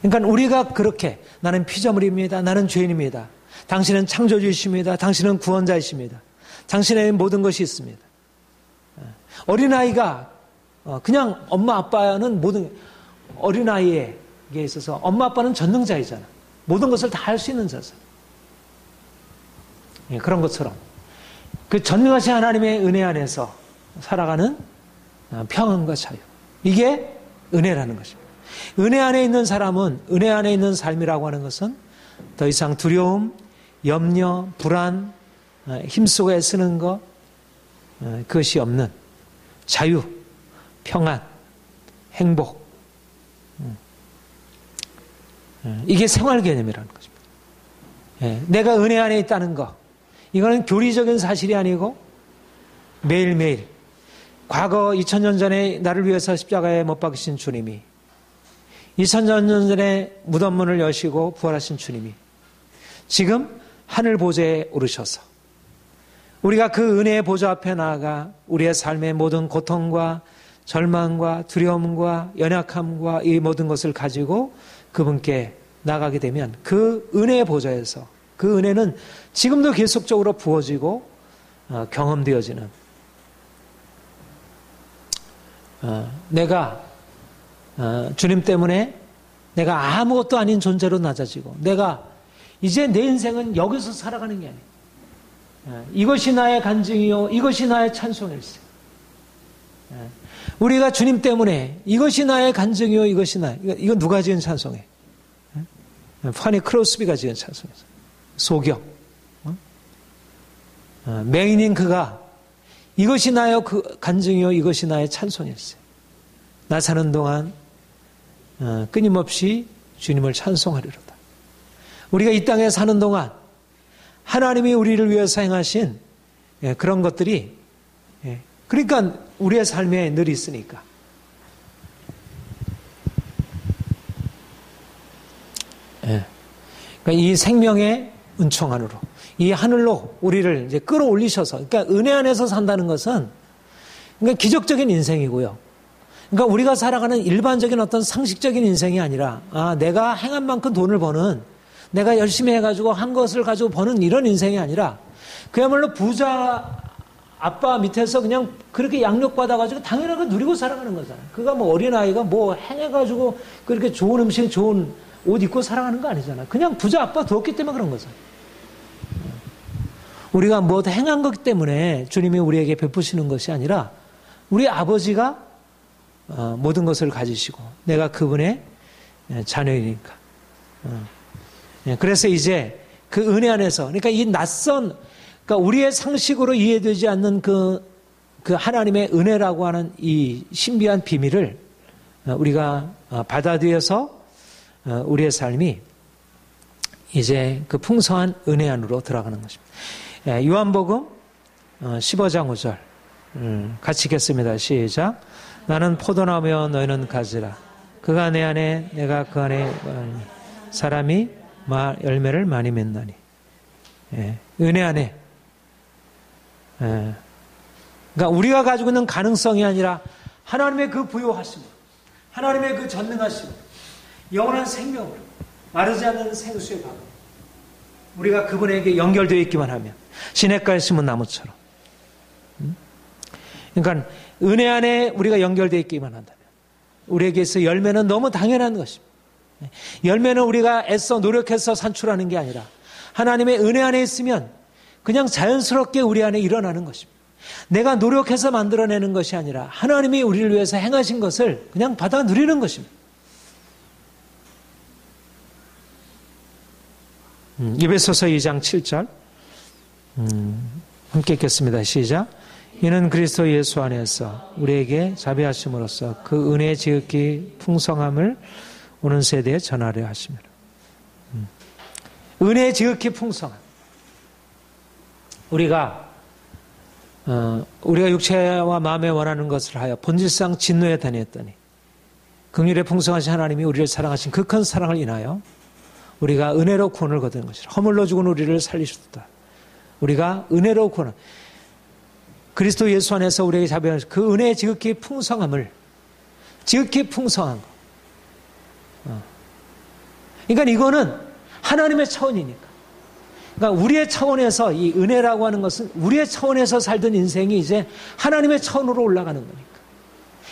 그러니까 우리가 그렇게 나는 피조물입니다. 나는 죄인입니다. 당신은 창조주이십니다. 당신은 구원자이십니다. 당신의 모든 것이 있습니다. 어린아이가 그냥 엄마 아빠는 모든 어린아이에게 있어서 엄마 아빠는 전능자이잖아. 모든 것을 다 할 수 있는 자잖아. 그런 것처럼 그 전능하신 하나님의 은혜 안에서 살아가는 평안과 자유. 이게 은혜라는 것입니다. 은혜 안에 있는 사람은 은혜 안에 있는 삶이라고 하는 것은 더 이상 두려움, 염려, 불안, 힘쓰고 애쓰는 것 그것이 없는 자유, 평안, 행복 이게 생활 개념이라는 것입니다. 내가 은혜 안에 있다는 것 이거는 교리적인 사실이 아니고 매일매일 과거 2000년 전에 나를 위해서 십자가에 못 박으신 주님이 2000년 전에 무덤문을 여시고 부활하신 주님이 지금 하늘 보좌에 오르셔서 우리가 그 은혜의 보좌 앞에 나아가 우리의 삶의 모든 고통과 절망과 두려움과 연약함과 이 모든 것을 가지고 그분께 나가게 되면 그 은혜의 보좌에서 그 은혜는 지금도 계속적으로 부어지고 경험되어지는 내가 주님 때문에 내가 아무것도 아닌 존재로 낮아지고 내가 이제 내 인생은 여기서 살아가는 게 아니에요. 이것이 나의 간증이요 이것이 나의 찬송일세. 우리가 주님 때문에 이것이 나의 간증이요 이것이 이거 누가 지은 찬송이에요? 파니 크로스비가 지은 찬송이에요. 소경 맹인인 그가 이것이 나의 간증이요 이것이 나의 찬송일세. 나 사는 동안 끊임없이 주님을 찬송하리로다. 우리가 이 땅에 사는 동안 하나님이 우리를 위해서 행하신 그런 것들이 그러니까 우리의 삶에 늘 있으니까 그러니까 이 생명의 은총 안으로 이 하늘로 우리를 이제 끌어올리셔서 그러니까 은혜 안에서 산다는 것은 그러니까 기적적인 인생이고요. 그러니까 우리가 살아가는 일반적인 어떤 상식적인 인생이 아니라 내가 행한 만큼 돈을 버는 내가 열심히 해가지고 한 것을 가지고 버는 이런 인생이 아니라 그야말로 부자 아빠 밑에서 그냥 그렇게 양육받아가지고 당연하게 누리고 살아가는 거잖아요. 그가 뭐 어린아이가 뭐 행해가지고 그렇게 좋은 음식 좋은 옷 입고 살아가는 거 아니잖아요. 그냥 부자 아빠 두었기 때문에 그런 거잖아요. 우리가 뭐 행한 것 때문에 주님이 우리에게 베푸시는 것이 아니라 우리 아버지가 모든 것을 가지시고 내가 그분의 자녀이니까. 그래서 이제 그 은혜 안에서 그러니까 이 낯선 그러니까 우리의 상식으로 이해되지 않는 그 하나님의 은혜라고 하는 이 신비한 비밀을 우리가 받아들여서 우리의 삶이 이제 그 풍성한 은혜 안으로 들어가는 것입니다. 요한복음 15장 5절 같이 읽겠습니다. 시작. 나는 포도나무여 너희는 가지라. 그가 내 안에 내가 그 안에 사람이 열매를 많이 맺나니. 은혜 안에 그러니까 우리가 가지고 있는 가능성이 아니라 하나님의 그 부요하심, 하나님의 그 전능하심, 영원한 생명으로 마르지 않는 생수의 밥, 우리가 그분에게 연결되어 있기만 하면 시냇가에 심은 나무처럼, 그러니까 은혜 안에 우리가 연결되어 있기만 한다면 우리에게서 열매는 너무 당연한 것입니다. 열매는 우리가 애써 노력해서 산출하는 게 아니라 하나님의 은혜 안에 있으면 그냥 자연스럽게 우리 안에 일어나는 것입니다. 내가 노력해서 만들어내는 것이 아니라 하나님이 우리를 위해서 행하신 것을 그냥 받아 누리는 것입니다. 에베소서 2장 7절 함께 읽겠습니다. 시작. 이는 그리스도 예수 안에서 우리에게 자비하심으로써 그 은혜의 지극히 풍성함을 오는 세대에 전하려 하심이라. 은혜의 지극히 풍성함. 우리가 육체와 마음에 원하는 것을 하여 본질상 진노에 다녔더니 긍휼의 풍성하신 하나님이 우리를 사랑하신 그 큰 사랑을 인하여 우리가 은혜로 구원을 거두는 것이라. 허물로 죽은 우리를 살리셨다. 우리가 은혜로 구원, 그리스도 예수 안에서 우리에게 자비하신 그 은혜의 지극히 풍성함을, 지극히 풍성한 거. 그러니까 이거는 하나님의 차원이니까. 그러니까 우리의 차원에서 이 은혜라고 하는 것은 우리의 차원에서 살던 인생이 이제 하나님의 차원으로 올라가는 거니까.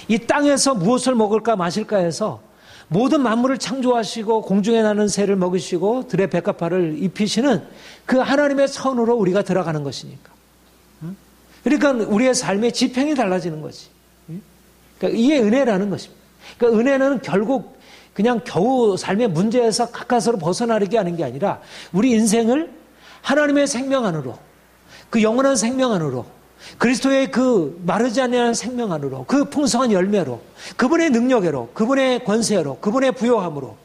이 땅에서 무엇을 먹을까 마실까 해서 모든 만물을 창조하시고 공중에 나는 새를 먹이시고 들의 백합화를 입히시는 그 하나님의 차원으로 우리가 들어가는 것이니까. 그러니까 우리의 삶의 지평이 달라지는 거지. 그러니까 이게 은혜라는 것입니다. 그러니까 은혜는 결국 그냥 겨우 삶의 문제에서 가까스로 벗어나게 하는 게 아니라 우리 인생을 하나님의 생명 안으로, 그 영원한 생명 안으로, 그리스도의 그 마르지 않는 생명 안으로, 그 풍성한 열매로, 그분의 능력으로, 그분의 권세로, 그분의 부요함으로,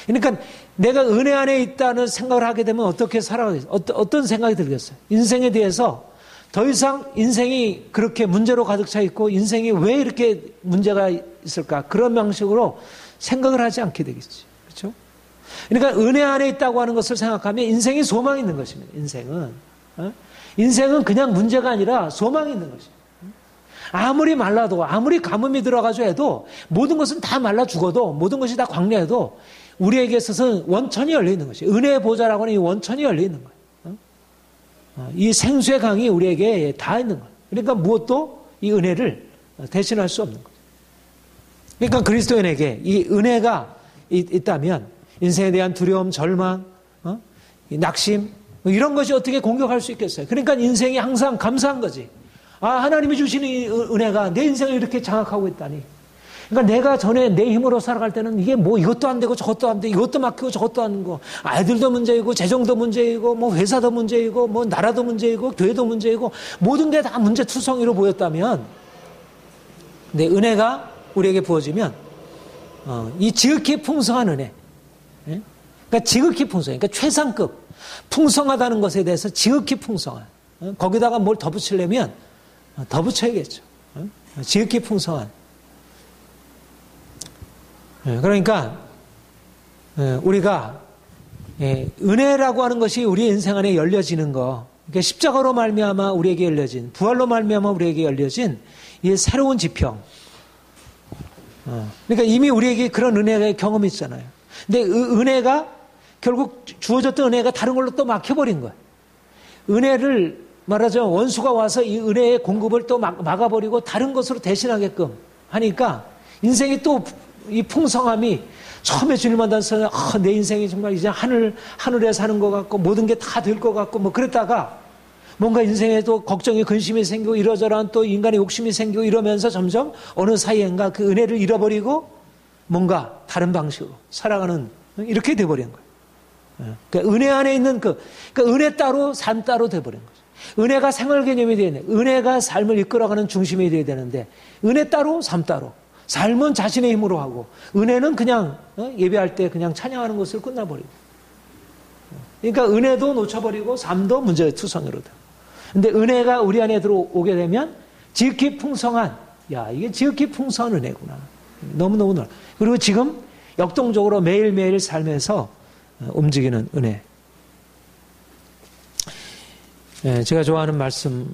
그러니까 내가 은혜 안에 있다는 생각을 하게 되면 어떻게 살아가겠어요? 어떤 생각이 들겠어요? 인생에 대해서 더 이상 인생이 그렇게 문제로 가득 차 있고 인생이 왜 이렇게 문제가 있을까? 그런 방식으로 생각을 하지 않게 되겠지. 그렇죠? 그러니까 은혜 안에 있다고 하는 것을 생각하면 인생이 소망이 있는 것입니다. 인생은 그냥 문제가 아니라 소망이 있는 것입니다. 아무리 말라도, 아무리 가뭄이 들어가서 해도 모든 것은 다 말라 죽어도, 모든 것이 다 광야해도 우리에게 있어서는 원천이 열려 있는 것이에요. 은혜의 보좌라고 하는 이 원천이 열려 있는 거예요. 이 생수의 강이 우리에게 다 있는 거예요. 그러니까 무엇도 이 은혜를 대신할 수 없는 거예요. 그러니까 그리스도인에게 이 은혜가 있다면 인생에 대한 두려움, 절망, 낙심 이런 것이 어떻게 공격할 수 있겠어요? 그러니까 인생이 항상 감사한 거지. 아, 하나님이 주시는 이 은혜가 내 인생을 이렇게 장악하고 있다니. 그러니까 내가 전에 내 힘으로 살아갈 때는 이게 뭐 이것도 안 되고 저것도 안 되고 이것도 막히고 저것도 안 되고 아이들도 문제이고 재정도 문제이고 뭐 회사도 문제이고 뭐 나라도 문제이고 교회도 문제이고 모든 게 다 문제투성이로 보였다면 근데 은혜가 우리에게 부어지면 이 지극히 풍성한 은혜, 그러니까 지극히 풍성, 그러니까 최상급 풍성하다는 것에 대해서 지극히 풍성한, 거기다가 뭘 더 붙이려면 더 붙여야겠죠. 지극히 풍성한. 그러니까 우리가 은혜라고 하는 것이 우리 인생 안에 열려지는 거, 그러니까 십자가로 말미암아 우리에게 열려진, 부활로 말미암아 우리에게 열려진 이 새로운 지평. 그러니까 이미 우리에게 그런 은혜의 경험이 있잖아요. 근데 은혜가 결국 주어졌던 은혜가 다른 걸로 또 막혀버린 거예요. 은혜를 말하자면 원수가 와서 이 은혜의 공급을 또 막아버리고 다른 것으로 대신하게끔 하니까 인생이 또 이 풍성함이 처음에 주님 만나서 내 인생이 정말 이제 하늘에 사는 것 같고 모든 게 다 될 것 같고 뭐 그랬다가 뭔가 인생에도 걱정이 근심이 생기고 이러저러한 또 인간의 욕심이 생기고 이러면서 점점 어느 사이엔가 그 은혜를 잃어버리고 뭔가 다른 방식으로 살아가는 이렇게 돼버린 거예요. 그러니까 은혜 안에 있는 그러니까 은혜 따로 삶 따로 돼버린 거죠. 은혜가 생활 개념이 되어야 되는데 은혜가 삶을 이끌어가는 중심이 되어야 되는데 은혜 따로 삶 따로. 삶은 자신의 힘으로 하고 은혜는 그냥 예배할 때 그냥 찬양하는 것으로 끝나버리고 그러니까 은혜도 놓쳐버리고 삶도 문제투성이로 돼. 근데 은혜가 우리 안에 들어오게 되면 지극히 풍성한 이게 지극히 풍성한 은혜구나. 너무너무 놀라. 그리고 지금 역동적으로 매일매일 삶에서 움직이는 은혜. 제가 좋아하는 말씀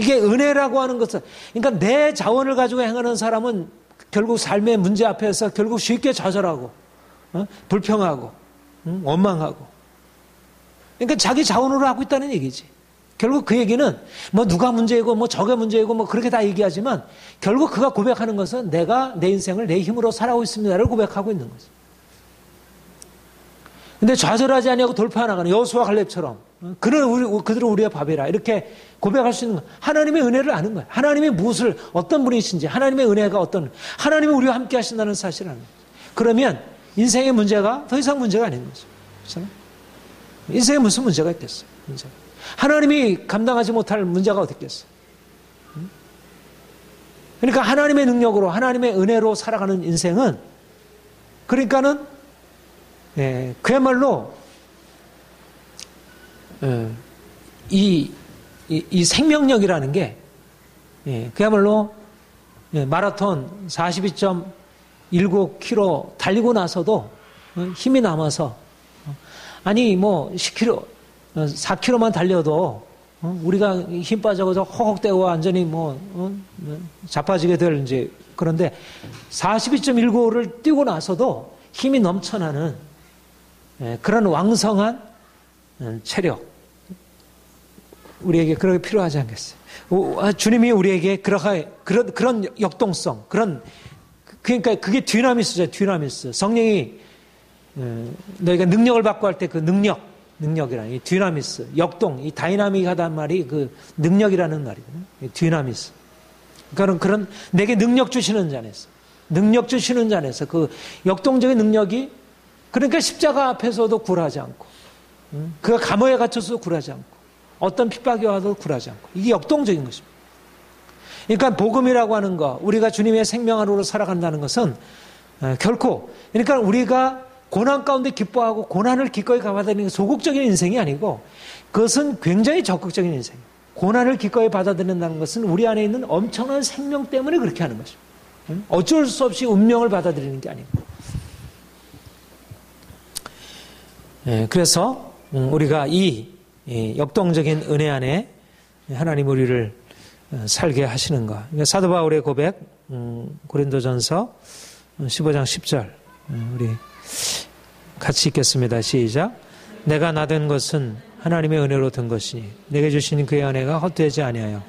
이게 은혜라고 하는 것은, 그러니까 내 자원을 가지고 행하는 사람은 결국 삶의 문제 앞에서 결국 쉽게 좌절하고, 불평하고, 원망하고. 그러니까 자기 자원으로 하고 있다는 얘기지. 결국 그 얘기는 뭐 누가 문제이고 뭐 저게 문제이고 뭐 그렇게 다 얘기하지만 결국 그가 고백하는 것은 내가 내 인생을 내 힘으로 살아가고 있습니다를 고백하고 있는 거죠. 근데 좌절하지 아니하고 돌파하나가는 여호수아 갈렙처럼 그들은 우리의 밥이라 이렇게 고백할 수 있는 거. 하나님의 은혜를 아는 거예요. 하나님이 무엇을 어떤 분이신지, 하나님의 은혜가 어떤, 하나님이 우리와 함께 하신다는 사실을 아는 거예요. 그러면 인생의 문제가 더 이상 문제가 아닌 거죠. 그렇잖아요? 인생에 무슨 문제가 있겠어요? 문제가. 하나님이 감당하지 못할 문제가 어디 있겠어요? 그러니까 하나님의 능력으로, 하나님의 은혜로 살아가는 인생은, 그러니까는 그야말로 이 생명력이라는 게 그야말로 마라톤 42.19km 달리고 나서도 힘이 남아서, 아니 뭐 10km 4km만 달려도 우리가 힘 빠져서 허걱대고 완전히 자빠지게 될 이제, 그런데 42.19를 뛰고 나서도 힘이 넘쳐나는 그런 왕성한 체력, 우리에게 그렇게 필요하지 않겠어요? 주님이 우리에게 그런 역동성, 그러니까 그게 디나미스죠. 디나미스. 성령이 너희가 능력을 받고 할 때 그 능력이라는 이 디나미스, 역동, 이 다이나믹하다는 말이 그 능력이라는 말이거든요. 디나미스. 그런 내게 능력 주시는 자에서, 그 역동적인 능력이, 그러니까 십자가 앞에서도 굴하지 않고, 그가 감옥에 갇혀서도 굴하지 않고, 어떤 핍박이 와도 굴하지 않고, 이게 역동적인 것입니다. 그러니까 복음이라고 하는 거, 우리가 주님의 생명 안으로 살아간다는 것은 결코, 그러니까 우리가 고난 가운데 기뻐하고 고난을 기꺼이 받아들이는 소극적인 인생이 아니고, 그것은 굉장히 적극적인 인생이에요. 고난을 기꺼이 받아들인다는 것은 우리 안에 있는 엄청난 생명 때문에 그렇게 하는 것입니다. 어쩔 수 없이 운명을 받아들이는 게 아니고. 그래서 우리가 이 역동적인 은혜 안에 하나님 우리를 살게 하시는 것. 사도 바울의 고백, 고린도전서 15장 10절 우리 같이 읽겠습니다. 시작. 내가 나된 것은 하나님의 은혜로 된 것이니 내게 주신 그의 은혜가 헛되지 아니하여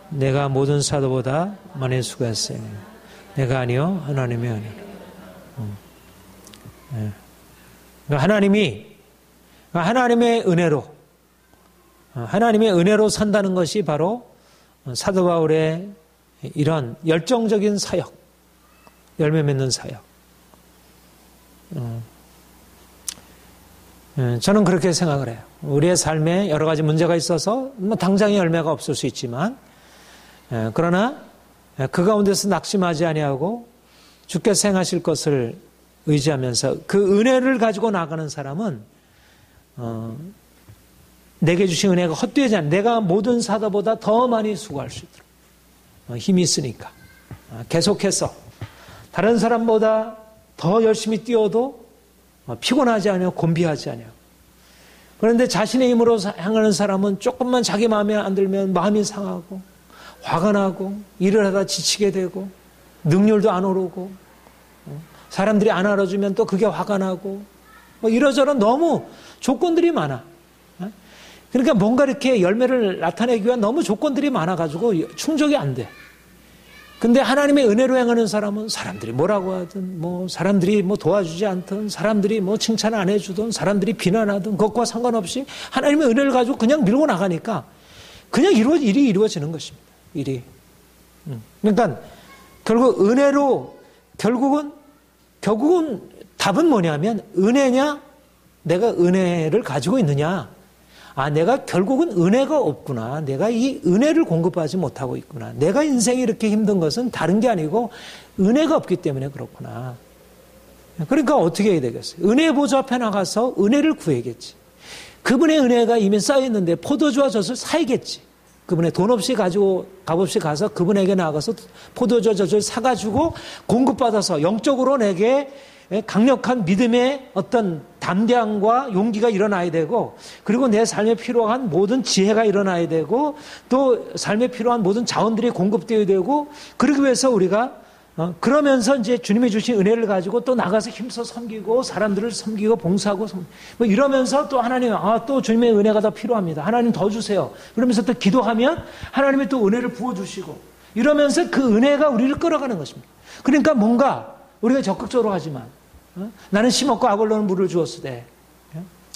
내가 모든 사도보다 많이 수고했으니 내가 아니요 하나님의 은혜로. 그러니까 하나님의 은혜로 산다는 것이 바로 사도 바울의 이런 열정적인 사역, 열매 맺는 사역. 저는 그렇게 생각을 해요. 우리의 삶에 여러 가지 문제가 있어서 당장의 열매가 없을 수 있지만, 그러나 그 가운데서 낙심하지 아니하고 주께서 행하실 것을 의지하면서 그 은혜를 가지고 나가는 사람은 내게 주신 은혜가 헛되지 않아. 내가 모든 사도보다 더 많이 수고할 수 있도록 힘이 있으니까 계속해서 다른 사람보다 더 열심히 뛰어도 피곤하지 않아요. 곤비하지 않아요. 그런데 자신의 힘으로 향하는 사람은 조금만 자기 마음에 안 들면 마음이 상하고 화가 나고 일을 하다 지치게 되고 능률도 안 오르고 사람들이 안 알아주면 또 그게 화가 나고 이러저런 너무 조건들이 많아. 그러니까 뭔가 이렇게 열매를 나타내기 위한 너무 조건들이 많아가지고 충족이 안 돼. 근데 하나님의 은혜로 행하는 사람은 사람들이 뭐라고 하든, 사람들이 도와주지 않든, 사람들이 칭찬 안 해주든, 사람들이 비난하든, 그것과 상관없이 하나님의 은혜를 가지고 그냥 밀고 나가니까 그냥 일이 이루어지는 것입니다. 일이. 그러니까 결국 은혜로, 결국은 답은 뭐냐면 은혜냐, 내가 은혜를 가지고 있느냐. 내가 결국은 은혜가 없구나. 내가 이 은혜를 공급하지 못하고 있구나. 내가 인생이 이렇게 힘든 것은 다른 게 아니고 은혜가 없기 때문에 그렇구나. 그러니까 어떻게 해야 되겠어요? 은혜의 보좌 앞에 나가서 은혜를 구해야겠지. 그분의 은혜가 이미 쌓여있는데 포도주와 젖을 사야겠지. 그분의 돈 없이 가지고 값 없이 가서 그분에게 나가서 포도주와 젖을 사가지고 공급받아서 영적으로 내게 강력한 믿음의 어떤 담대함과 용기가 일어나야 되고, 그리고 내 삶에 필요한 모든 지혜가 일어나야 되고, 또 삶에 필요한 모든 자원들이 공급되어야 되고, 그러기 위해서 우리가 그러면서 이제 주님이 주신 은혜를 가지고 또 나가서 힘써 섬기고 사람들을 섬기고 봉사하고 뭐 이러면서 또 하나님, 또 주님의 은혜가 더 필요합니다. 하나님 더 주세요. 그러면서 또 기도하면 하나님이 또 은혜를 부어주시고, 이러면서 그 은혜가 우리를 끌어가는 것입니다. 그러니까 뭔가 우리가 적극적으로 하지만, 나는 심었고 아볼로는 물을 주었으되,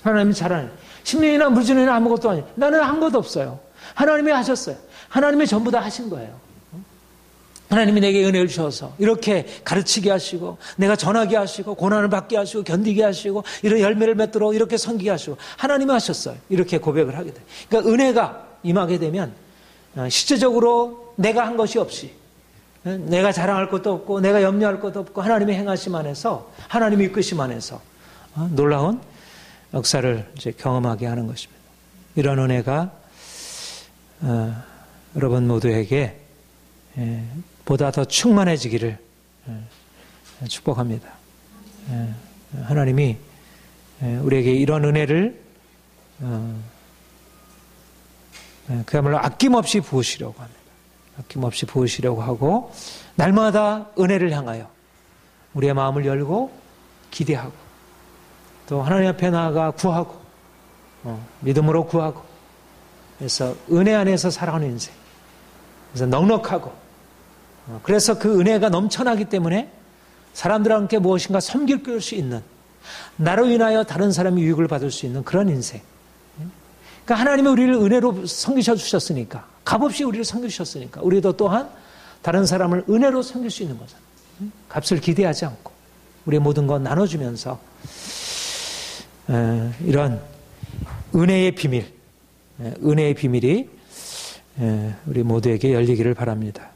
하나님이 잘하는, 심령이나 물질이나 아무것도 아니에요. 나는 한 것도 없어요. 하나님이 하셨어요. 하나님이 전부 다 하신 거예요. 하나님이 내게 은혜를 주셔서 이렇게 가르치게 하시고, 내가 전하게 하시고, 고난을 받게 하시고, 견디게 하시고, 이런 열매를 맺도록 이렇게 섬기게 하시고, 하나님이 하셨어요. 이렇게 고백을 하게 돼요. 그러니까 은혜가 임하게 되면 실제적으로 내가 한 것이 없이, 내가 자랑할 것도 없고 내가 염려할 것도 없고 하나님의 행하심 안에서, 하나님의 이끄심 안에서 놀라운 역사를 이제 경험하게 하는 것입니다. 이런 은혜가 여러분 모두에게 보다 더 충만해지기를 축복합니다. 하나님이 우리에게 이런 은혜를 그야말로 아낌없이 부으시려고 합니다. 아낌없이 부으시려고 하고, 날마다 은혜를 향하여 우리의 마음을 열고 기대하고, 또 하나님 앞에 나아가 구하고, 믿음으로 구하고, 그래서 은혜 안에서 살아가는 인생, 그래서 넉넉하고, 그래서 그 은혜가 넘쳐나기 때문에 사람들과 함께 무엇인가 섬길 수 있는, 나로 인하여 다른 사람이 유익을 받을 수 있는 그런 인생. 그러니까 하나님이 우리를 은혜로 섬기셔 주셨으니까, 값없이 우리를 섬기셨으니까 우리도 또한 다른 사람을 은혜로 섬길 수 있는 거잖아요. 값을 기대하지 않고 우리의 모든 것 나눠주면서 이런 은혜의 비밀, 은혜의 비밀이 우리 모두에게 열리기를 바랍니다.